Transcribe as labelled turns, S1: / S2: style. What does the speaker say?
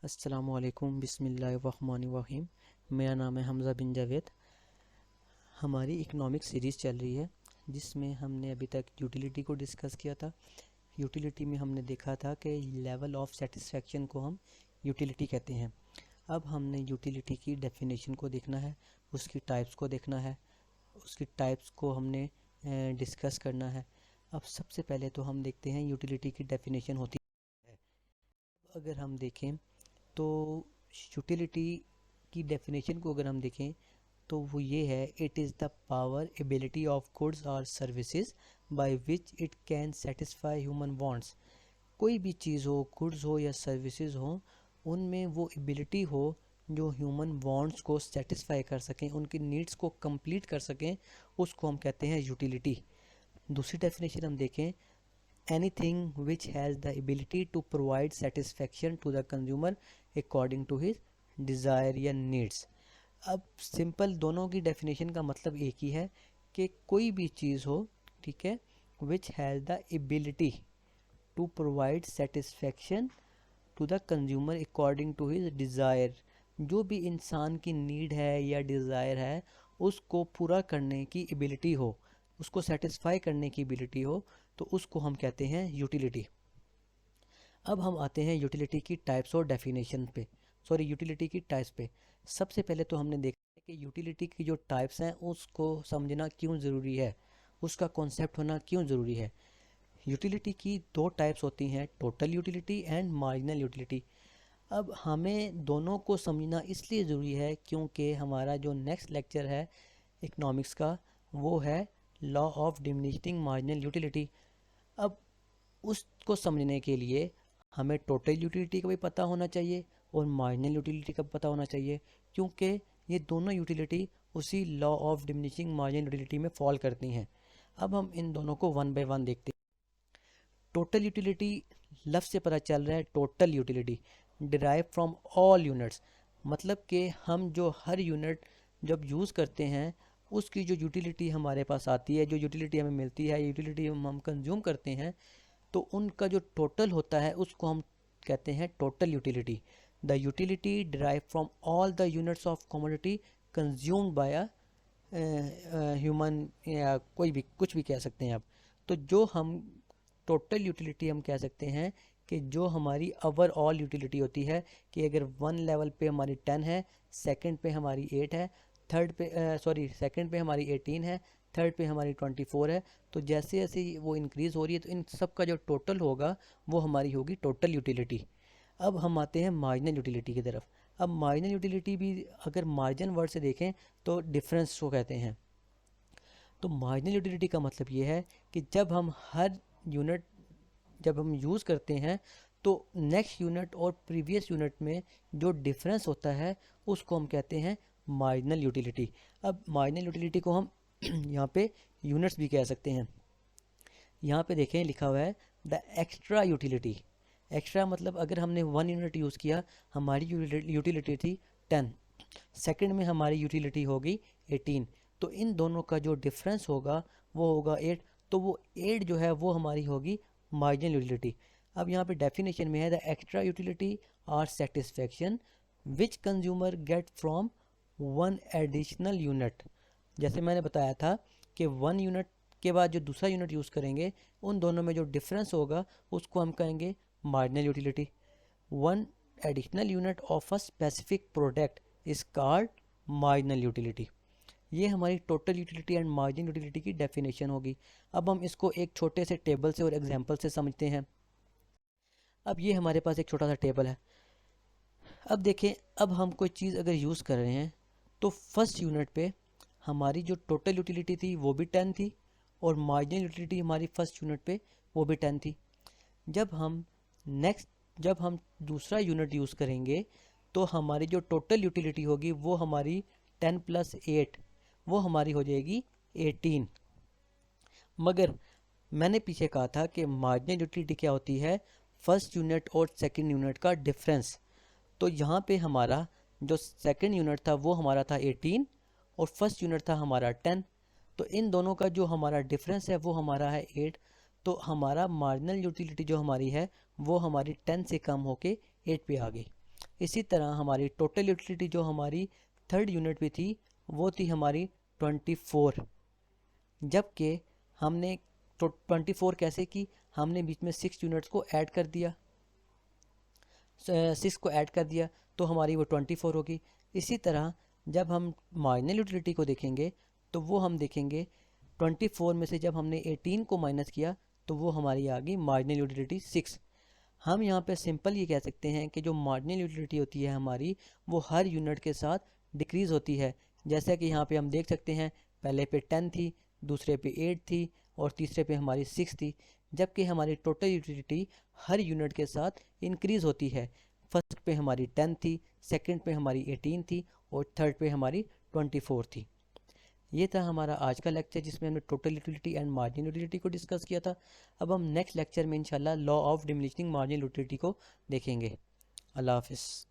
S1: अस्सलामुअलैकुम बिस्मिल्लाहिर्रहमानिर्रहीम। मेरा नाम है हमज़ा बिन जावेद। हमारी इकनॉमिक सीरीज़ चल रही है जिसमें हमने अभी तक यूटिलिटी को डिस्कस किया था। यूटिलिटी में हमने देखा था कि लेवल ऑफ सेटिस्फेक्शन को हम यूटिलिटी कहते हैं। अब हमने यूटिलिटी की डेफिनेशन को देखना है, उसकी टाइप्स को देखना है, उसकी टाइप्स को हमने डिस्कस करना है। अब सबसे पहले तो हम देखते हैं यूटिलिटी की डेफिनेशन होती है। अगर हम देखें तो यूटिलिटी की डेफिनेशन को अगर हम देखें तो वो ये है, it is the power ability of goods और services by which it can satisfy human wants. कोई भी चीज़ हो, गुड्स हो या सर्विसेज हो, उनमें वो एबिलिटी हो जो ह्यूमन वांट्स को सेटिस्फाई कर सकें, उनकी नीड्स को कंप्लीट कर सकें, उसको हम कहते हैं यूटिलिटी। दूसरी डेफिनेशन हम देखें, anything which has the ability to provide satisfaction to the consumer according to his desire या needs। अब सिंपल दोनों की डेफिनेशन का मतलब एक ही है कि कोई भी चीज़ हो, ठीक है, which has the ability to provide satisfaction to the consumer according to his desire। जो भी इंसान की नीड है या डिज़ायर है उसको पूरा करने की एबिलिटी हो, उसको सेटिस्फाई करने की एबिलिटी हो, तो उसको हम कहते हैं यूटिलिटी। अब हम आते हैं यूटिलिटी की टाइप्स और डेफिनेशन पे, सॉरी यूटिलिटी की टाइप्स पे। सबसे पहले तो हमने देखा है कि यूटिलिटी की जो टाइप्स हैं उसको समझना क्यों ज़रूरी है, उसका कॉन्सेप्ट होना क्यों ज़रूरी है। यूटिलिटी की दो टाइप्स होती हैं, total utility and marginal utility. अब हमें दोनों को समझना इसलिए ज़रूरी है क्योंकि हमारा जो नेक्स्ट लेक्चर है इकनॉमिक्स का वो है law of diminishing marginal utility. अब उसको समझने के लिए हमें टोटल यूटिलिटी का भी पता होना चाहिए और मार्जिनल यूटिलिटी का भी पता होना चाहिए, क्योंकि ये दोनों यूटिलिटी उसी law of diminishing marginal utility में फॉल करती हैं। अब हम इन दोनों को वन बाय वन देखते हैं। टोटल यूटिलिटी लफ्ज़ से पता चल रहा है, total utility derive from all units, मतलब कि हम जो हर यूनिट जब यूज़ करते हैं उसकी जो यूटिलिटी हमारे पास आती है, जो यूटिलिटी हमें मिलती है, यूटिलिटी हम कंज्यूम करते हैं, तो उनका जो टोटल होता है उसको हम कहते हैं total utility. The utility derive from all the units of commodity consumed by human, या कोई भी कुछ भी कह सकते हैं आप। तो जो हम टोटल यूटिलिटी हम कह सकते हैं कि जो हमारी ओवरऑल यूटिलिटी होती है, कि अगर वन लेवल पे हमारी 10 है, सेकंड पे हमारी 8 है, थर्ड पे सेकंड पे हमारी 18 है, थर्ड पे हमारी 24 है, तो जैसे जैसे वो इंक्रीज़ हो रही है तो इन सब का जो टोटल होगा वो हमारी होगी टोटल यूटिलिटी। अब हम आते हैं मार्जिनल यूटिलिटी की तरफ। अब मार्जिनल यूटिलिटी भी अगर मार्जिन वर्ड से देखें तो डिफरेंस को कहते हैं। तो मार्जिनल यूटिलिटी का मतलब ये है कि जब हम हर यूनिट जब हम यूज़ करते हैं तो नेक्स्ट यूनिट और प्रीवियस यूनिट में जो डिफरेंस होता है उसको हम कहते हैं मार्जिनल यूटिलिटी। अब मार्जिनल यूटिलिटी को हम यहाँ पे यूनिट्स भी कह सकते हैं। यहाँ पे देखें लिखा हुआ है द एक्स्ट्रा यूटिलिटी। एक्स्ट्रा मतलब अगर हमने 1 यूनिट यूज़ किया, हमारी यूटिलिटी थी 10, सेकंड में हमारी यूटिलिटी होगी 18, तो इन दोनों का जो डिफरेंस होगा वो होगा 8, तो वो 8 जो है वो हमारी होगी मार्जिनल यूटिलिटी। अब यहाँ पे डेफिनेशन में है the extra utility or satisfaction which consumer get from one additional unit. जैसे मैंने बताया था कि 1 यूनिट के बाद जो दूसरा यूनिट यूज़ करेंगे उन दोनों में जो डिफरेंस होगा उसको हम कहेंगे marginal utility. One additional unit of a specific product is called marginal utility. ये हमारी total utility and margin utility की डेफिनेशन होगी। अब हम इसको एक छोटे से टेबल से और एग्जांपल से समझते हैं। अब ये हमारे पास एक छोटा सा टेबल है। अब देखें, अब हम कोई चीज़ अगर यूज़ कर रहे हैं तो फर्स्ट यूनिट पे हमारी जो टोटल यूटिलिटी थी वो भी 10 थी और मार्जिनल यूटिलिटी हमारी फर्स्ट यूनिट पे वो भी 10 थी। जब हम दूसरा यूनिट यूज़ करेंगे तो हमारी जो टोटल यूटिलिटी होगी वो हमारी 10 प्लस 8 वो हमारी हो जाएगी 18। मगर मैंने पीछे कहा था कि मार्जिनल यूटिलिटी क्या होती है, फर्स्ट यूनिट और सेकंड यूनिट का डिफरेंस। तो यहाँ पे हमारा जो सेकंड यूनिट था वो हमारा था 18 और फर्स्ट यूनिट था हमारा 10, तो इन दोनों का जो हमारा डिफरेंस है वो हमारा है 8। तो हमारा मार्जिनल यूटिलिटी जो हमारी है वो हमारी 10 से कम होके 8 पे आ गई। इसी तरह हमारी टोटल यूटिलिटी जो हमारी थर्ड यूनिट पे थी वो थी हमारी 24, जबकि हमने तो 24 कैसे की, हमने बीच में 6 यूनिट्स को ऐड कर दिया, 6 को ऐड कर दिया तो हमारी वो 24 होगी। इसी तरह जब हम मार्जिनल यूटिलिटी को देखेंगे तो वो हम देखेंगे 24 में से जब हमने 18 को माइनस किया तो वो हमारी आ गई मार्जिनल यूटिलिटी 6। हम यहाँ पे सिंपल ये कह सकते हैं कि जो मार्जिनल यूटिलिटी होती है हमारी वो हर यूनिट के साथ डिक्रीज़ होती है। जैसा कि यहाँ पे हम देख सकते हैं, पहले पे 10 थी, दूसरे पे 8 थी और तीसरे पे हमारी 6 थी, जबकि हमारी टोटल यूटिलिटी हर यूनिट के साथ इंक्रीज़ होती है। फर्स्ट पे हमारी 10 थी, सेकंड पे हमारी 18 थी और थर्ड पे हमारी 24 थी। ये था हमारा आज का लेक्चर जिसमें हमने total utility and marginal utility को डिस्कस किया था। अब हम नेक्स्ट लेक्चर में इंशाल्लाह law of diminishing marginal utility को देखेंगे। अल्लाह हाफिज़।